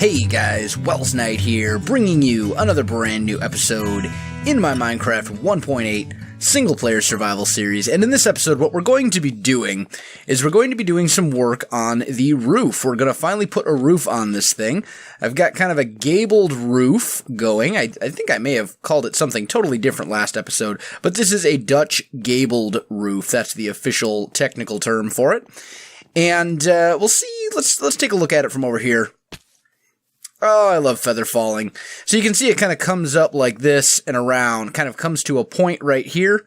Hey guys, Welsknight here, bringing you another brand new episode in my Minecraft 1.8 single-player survival series. And in this episode, what we're going to be doing is we're going to be doing some work on the roof. We're going to finally put a roof on this thing. I've got kind of a gabled roof going. I think I may have called it something totally different last episode, but this is a Dutch gabled roof. That's the official technical term for it. And we'll see. Let's take a look at it from over here. Oh, I love feather falling. So you can see it kind of comes up like this and around, kind of comes to a point right here,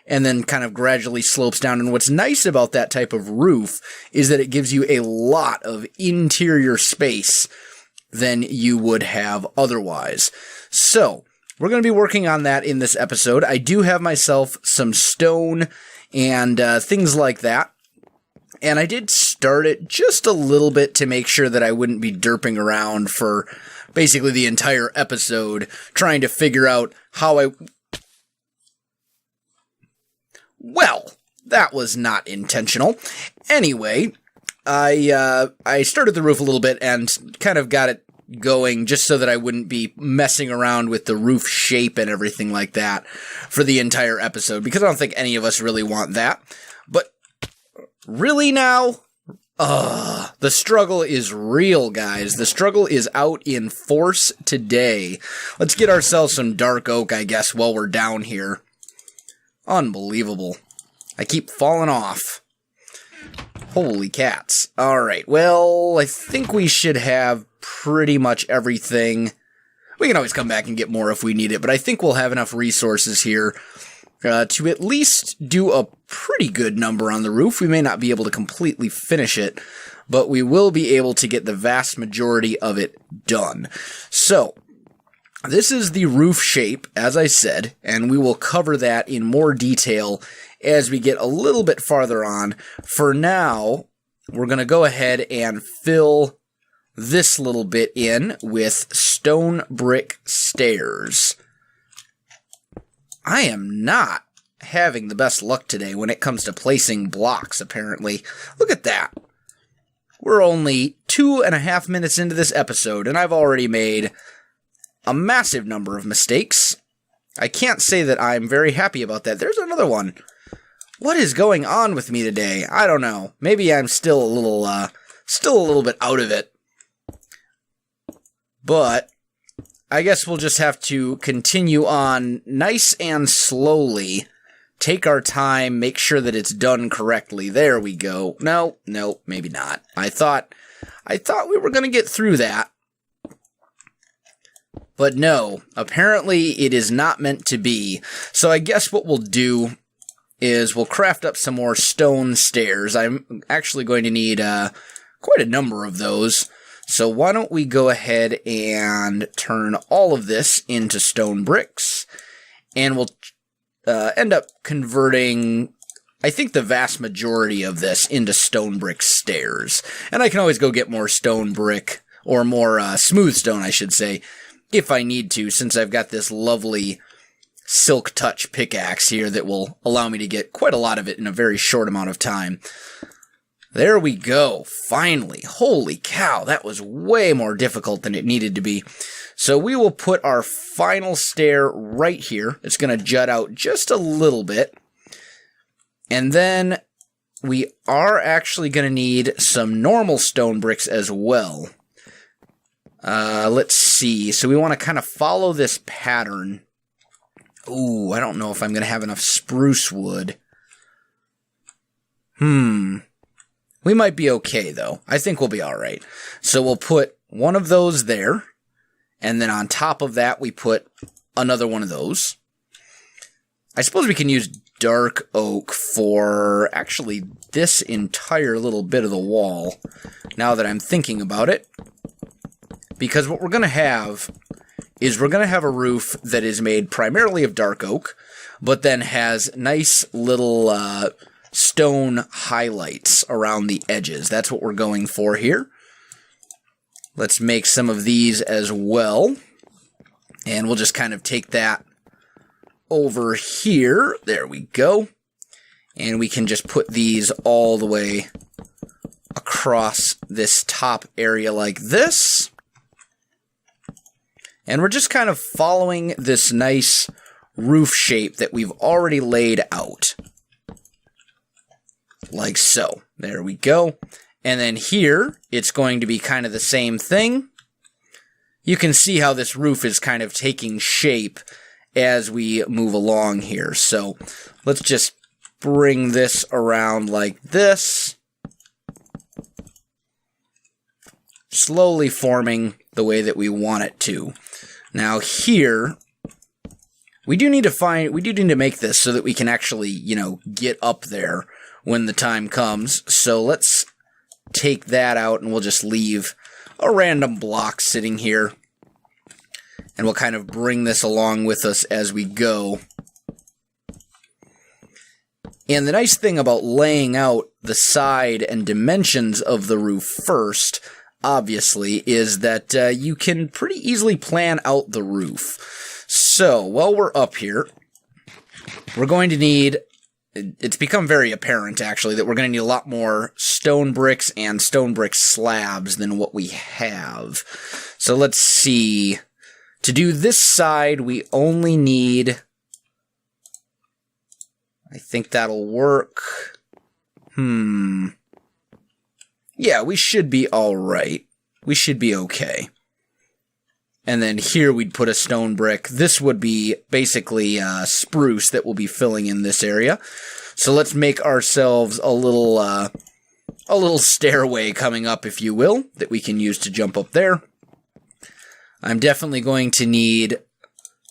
and then kind of gradually slopes down. And what's nice about that type of roof is that it gives you a lot of interior space than you would have otherwise. So we're going to be working on that in this episode. I do have myself some stone and things like that. And I did start it just a little bit to make sure that I wouldn't be derping around for basically the entire episode, trying to figure out how I... Well, that was not intentional. Anyway, I started the roof a little bit and kind of got it going just so that I wouldn't be messing around with the roof shape and everything like that for the entire episode, because I don't think any of us really want that. But really now? The struggle is real, guys. The struggle is out in force today. Let's get ourselves some dark oak, I guess, while we're down here. Unbelievable. I keep falling off. Holy cats. Alright, well, I think we should have pretty much everything. We can always come back and get more if we need it, but I think we'll have enough resources here to at least do a pretty good number on the roof. We may not be able to completely finish it, but we will be able to get the vast majority of it done. So, this is the roof shape, as I said, and we will cover that in more detail as we get a little bit farther on. For now, we're going to go ahead and fill this little bit in with stone brick stairs. I am not having the best luck today when it comes to placing blocks, apparently. Look at that. We're only 2.5 minutes into this episode, and I've already made a massive number of mistakes. I can't say that I'm very happy about that. There's another one. What is going on with me today? I don't know. Maybe I'm still a little bit out of it. But I guess we'll just have to continue on nice and slowly. Take our time, make sure that it's done correctly. There we go. No, maybe not. I thought we were going to get through that. But no, apparently it is not meant to be. So I guess what we'll do is we'll craft up some more stone stairs. I'm actually going to need quite a number of those. So why don't we go ahead and turn all of this into stone bricks, and we'll end up converting, I think, the vast majority of this into stone brick stairs. And I can always go get more stone brick, or more smooth stone, I should say, if I need to, since I've got this lovely silk touch pickaxe here that will allow me to get quite a lot of it in a very short amount of time. There we go, finally. Holy cow, that was way more difficult than it needed to be. So we will put our final stair right here. It's going to jut out just a little bit. And then we are actually going to need some normal stone bricks as well. Let's see. So we want to kind of follow this pattern. Ooh, I don't know if I'm going to have enough spruce wood. We might be okay, though. I think we'll be alright. So we'll put one of those there, and then on top of that, we put another one of those. I suppose we can use dark oak for actually this entire little bit of the wall, now that I'm thinking about it. Because what we're going to have is we're going to have a roof that is made primarily of dark oak, but then has nice little stone highlights around the edges. That's what we're going for here. Let's make some of these as well. And we'll just kind of take that over here. There we go. And we can just put these all the way across this top area like this. And we're just kind of following this nice roof shape that we've already laid out. Like so. There we go. And then here, it's going to be kind of the same thing. You can see how this roof is kind of taking shape as we move along here. So let's just bring this around like this. Slowly forming the way that we want it to. Now here, we do need to make this so that we can actually, get up there when the time comes. So let's take that out and we'll just leave a random block sitting here. And we'll kind of bring this along with us as we go. And the nice thing about laying out the side and dimensions of the roof first, obviously, is that you can pretty easily plan out the roof. So, while we're up here, we're going to need, it's become very apparent, actually, that we're going to need a lot more stone bricks and stone brick slabs than what we have. So, let's see. To do this side, we only need, I think that'll work. Yeah, we should be alright. We should be okay. And then here we'd put a stone brick. This would be basically spruce that we'll be filling in this area. So let's make ourselves a little stairway coming up, if you will, that we can use to jump up there. I'm definitely going to need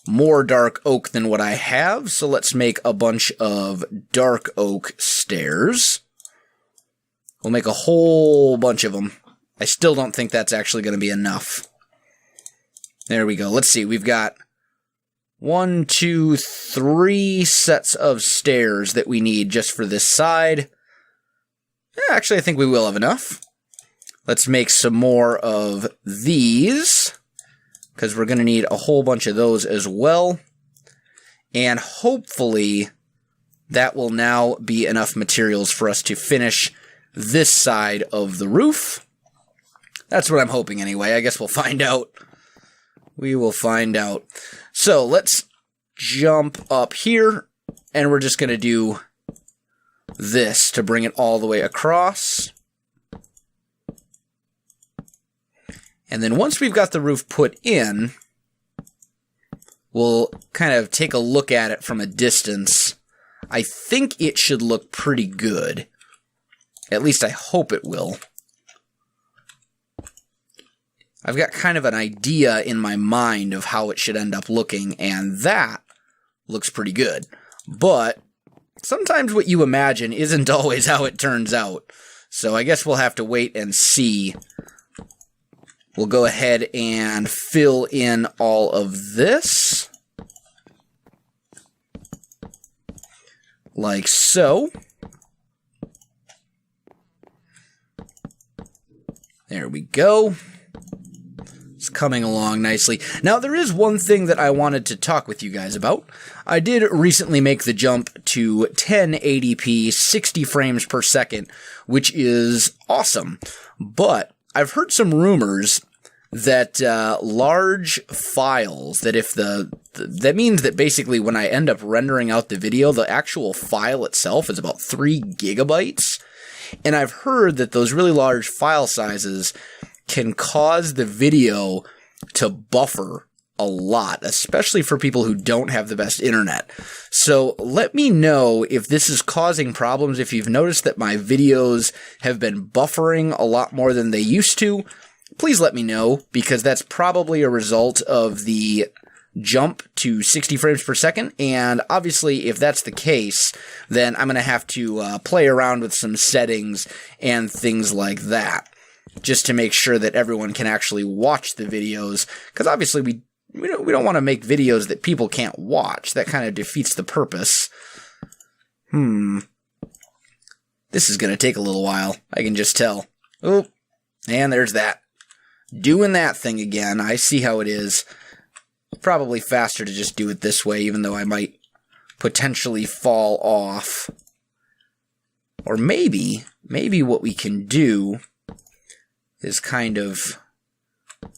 more dark oak than what I have, so let's make a bunch of dark oak stairs. We'll make a whole bunch of them. I still don't think that's actually going to be enough. There we go. Let's see. We've got 1, 2, 3 sets of stairs that we need just for this side. Actually, I think we will have enough. Let's make some more of these, because we're going to need a whole bunch of those as well. And hopefully that will now be enough materials for us to finish this side of the roof. That's what I'm hoping anyway. I guess we'll find out. We will find out. So let's jump up here, and we're just going to do this to bring it all the way across. And then once we've got the roof put in, we'll kind of take a look at it from a distance. I think it should look pretty good. At least I hope it will. I've got kind of an idea in my mind of how it should end up looking, and that looks pretty good. But sometimes what you imagine isn't always how it turns out. So I guess we'll have to wait and see. We'll go ahead and fill in all of this. Like so. There we go. It's coming along nicely. Now, there is one thing that I wanted to talk with you guys about. I did recently make the jump to 1080p, 60 frames per second, which is awesome. But I've heard some rumors that large files, that means that basically when I end up rendering out the video, the actual file itself is about 3 gigabytes. And I've heard that those really large file sizes can cause the video to buffer a lot, especially for people who don't have the best internet. So let me know if this is causing problems, if you've noticed that my videos have been buffering a lot more than they used to. Please let me know, because that's probably a result of the jump to 60 frames per second, and obviously if that's the case, then I'm going to have to play around with some settings and things like that, just to make sure that everyone can actually watch the videos, because obviously we don't want to make videos that people can't watch. That kind of defeats the purpose. This is going to take a little while, I can just tell. Oh, and there's that. Doing that thing again. I see how it is. Probably faster to just do it this way, even though I might potentially fall off. Or maybe what we can do is kind of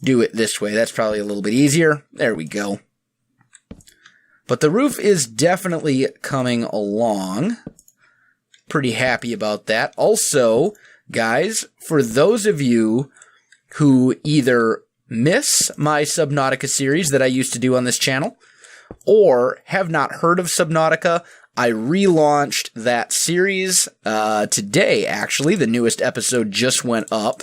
do it this way. That's probably a little bit easier. There we go. But the roof is definitely coming along. Pretty happy about that. Also, guys, for those of you who either miss my Subnautica series that I used to do on this channel, or have not heard of Subnautica, I relaunched that series today, actually. The newest episode just went up,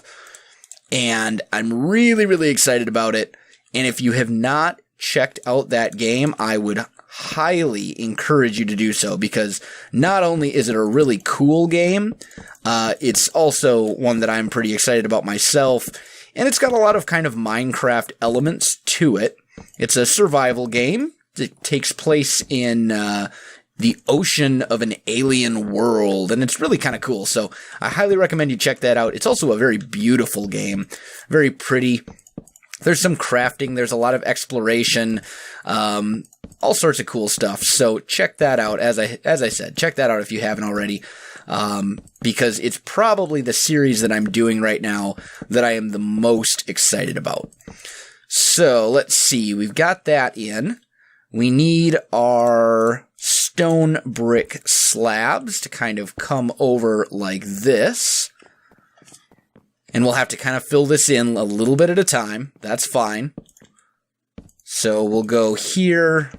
and I'm really, really excited about it. And if you have not checked out that game, I would highly encourage you to do so, because not only is it a really cool game, it's also one that I'm pretty excited about myself, and it's got a lot of kind of Minecraft elements to it. It's a survival game. It takes place in the ocean of an alien world, and it's really kind of cool, so I highly recommend you check that out. It's also a very beautiful game, very pretty. There's some crafting, there's a lot of exploration, all sorts of cool stuff, so check that out. As I said, check that out if you haven't already, because it's probably the series that I'm doing right now that I am the most excited about. So, let's see, we've got that in. We need our stone brick slabs to kind of come over like this. And we'll have to kind of fill this in a little bit at a time. That's fine. So we'll go here.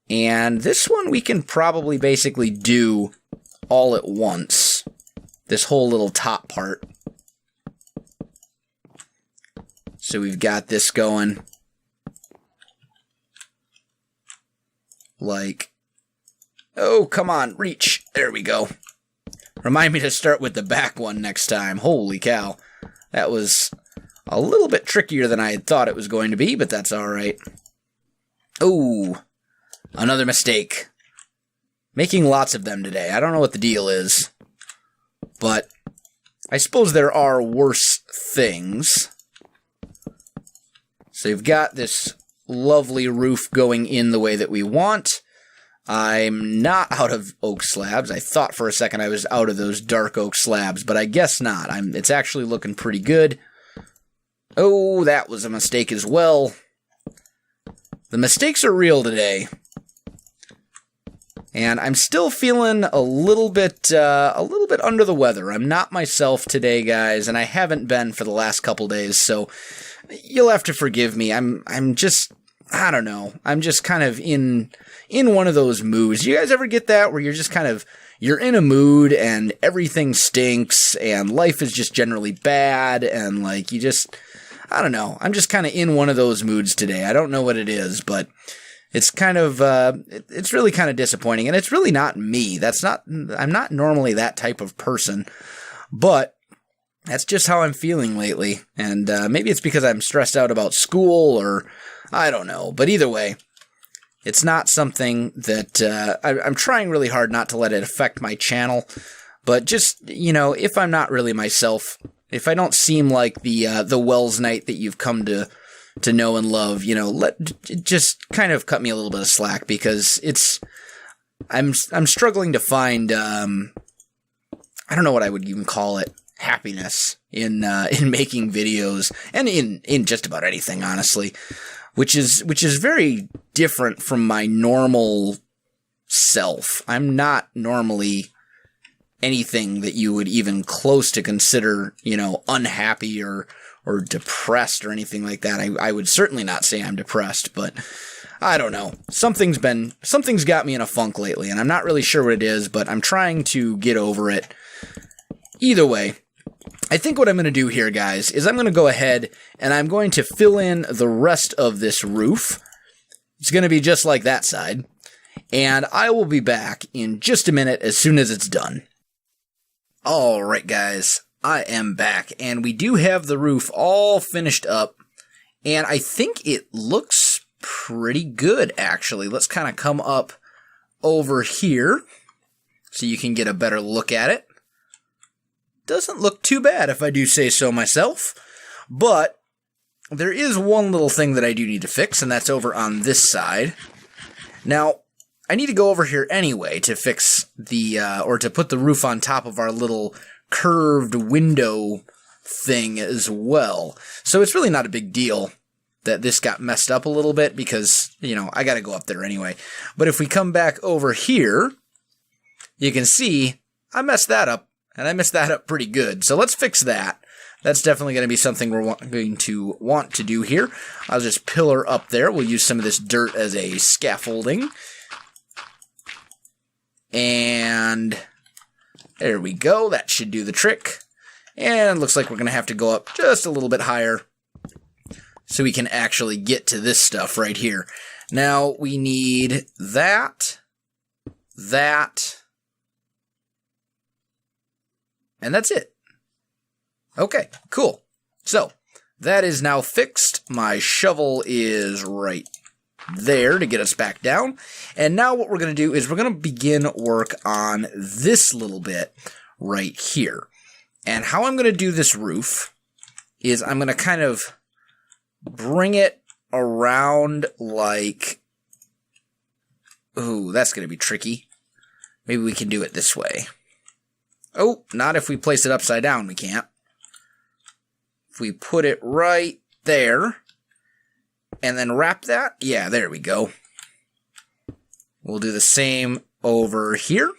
And this one we can probably basically do all at once. This whole little top part. So we've got this going. Like, oh, come on, reach. There we go. Remind me to start with the back one next time. Holy cow. That was a little bit trickier than I had thought it was going to be, but that's alright. Oh, another mistake. Making lots of them today. I don't know what the deal is, but I suppose there are worse things. So you've got this lovely roof going in the way that we want. I'm not out of oak slabs. I thought for a second I was out of those dark oak slabs, but I guess not. It's actually looking pretty good. Oh, that was a mistake as well. The mistakes are real today. And I'm still feeling a little bit under the weather. I'm not myself today, guys, and I haven't been for the last couple days, so you'll have to forgive me. I'm just, I don't know. I'm just kind of in one of those moods. You guys ever get that where you're just kind of, you're in a mood and everything stinks and life is just generally bad and like you just, I don't know. I'm just kind of in one of those moods today. I don't know what it is, but it's kind of, it's really kind of disappointing, and it's really not me. I'm not normally that type of person, but that's just how I'm feeling lately, and maybe it's because I'm stressed out about school, or I don't know, but either way, it's not something that, I'm trying really hard not to let it affect my channel, but just, you know, if I'm not really myself, if I don't seem like the Welsknight that you've come to know and love, you know, just kind of cut me a little bit of slack, because I'm struggling to find, I don't know what I would even call it, happiness in making videos, and in just about anything, honestly, which is very different from my normal self. I'm not normally anything that you would even close to consider, you know, unhappy or depressed or anything like that. I would certainly not say I'm depressed, but I don't know. Something's got me in a funk lately, and I'm not really sure what it is, but I'm trying to get over it. Either way, I think what I'm going to do here, guys, is I'm going to go ahead and I'm going to fill in the rest of this roof. It's going to be just like that side, and I will be back in just a minute as soon as it's done. Alright, guys. I am back, and we do have the roof all finished up, and I think it looks pretty good, actually. Let's kind of come up over here so you can get a better look at it. Doesn't look too bad, if I do say so myself, but there is one little thing that I do need to fix, and that's over on this side. Now, I need to go over here anyway to fix or to put the roof on top of our little curved window thing as well. So it's really not a big deal that this got messed up a little bit because, you know, I got to go up there anyway. But if we come back over here, you can see I messed that up, and I messed that up pretty good. So let's fix that. That's definitely going to be something we're going to want to do here. I'll just pillar up there. We'll use some of this dirt as a scaffolding. And there we go. That should do the trick. And looks like we're going to have to go up just a little bit higher so we can actually get to this stuff right here. Now, we need that, and that's it. Okay, cool. So, that is now fixed. My shovel is right there to get us back down. And now what we're going to do is we're going to begin work on this little bit right here. And how I'm going to do this roof is I'm going to kind of bring it around like... Ooh, that's going to be tricky. Maybe we can do it this way. Oh, not if we place it upside down, we can't. If we put it right there, and then wrap that, yeah, there we go. We'll do the same over here.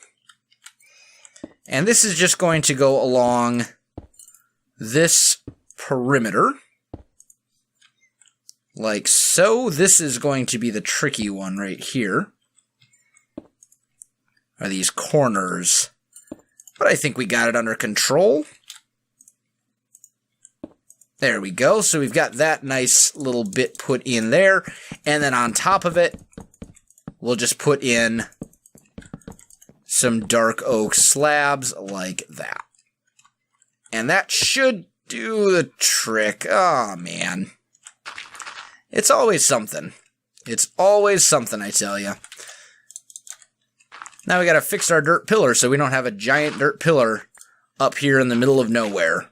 And this is just going to go along this perimeter. Like so. This is going to be the tricky one right here. Are these corners. But I think we got it under control. There we go. So we've got that nice little bit put in there. And then on top of it, we'll just put in some dark oak slabs like that. And that should do the trick. Oh, man. It's always something. It's always something, I tell you. Now we gotta fix our dirt pillar so we don't have a giant dirt pillar up here in the middle of nowhere.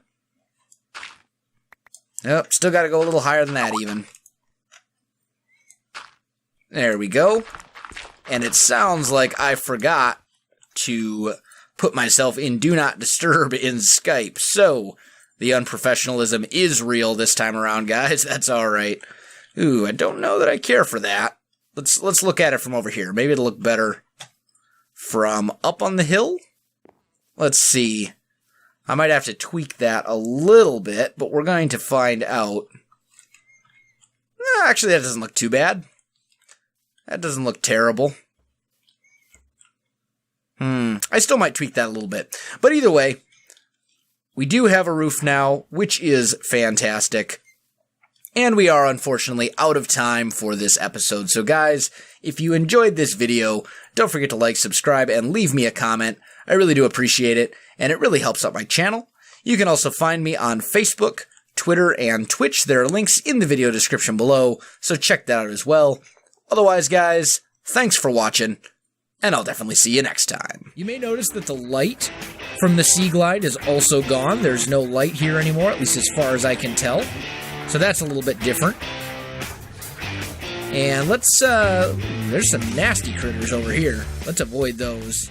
Yep, still gotta go a little higher than that even. There we go. And it sounds like I forgot to put myself in Do Not Disturb in Skype. So, the unprofessionalism is real this time around, guys. That's alright. Ooh, I don't know that I care for that. Let's look at it from over here. Maybe it'll look better from up on the hill. Let's see. I might have to tweak that a little bit, but we're going to find out. Actually, that doesn't look too bad. That doesn't look terrible. I still might tweak that a little bit. But either way, we do have a roof now, which is fantastic. And we are, unfortunately, out of time for this episode. So guys, if you enjoyed this video, don't forget to like, subscribe, and leave me a comment. I really do appreciate it, and it really helps out my channel. You can also find me on Facebook, Twitter, and Twitch. There are links in the video description below, so check that out as well. Otherwise, guys, thanks for watching, and I'll definitely see you next time. You may notice that the light from the Sea Glide is also gone. There's no light here anymore, at least as far as I can tell. So that's a little bit different. And let's, there's some nasty critters over here. Let's avoid those.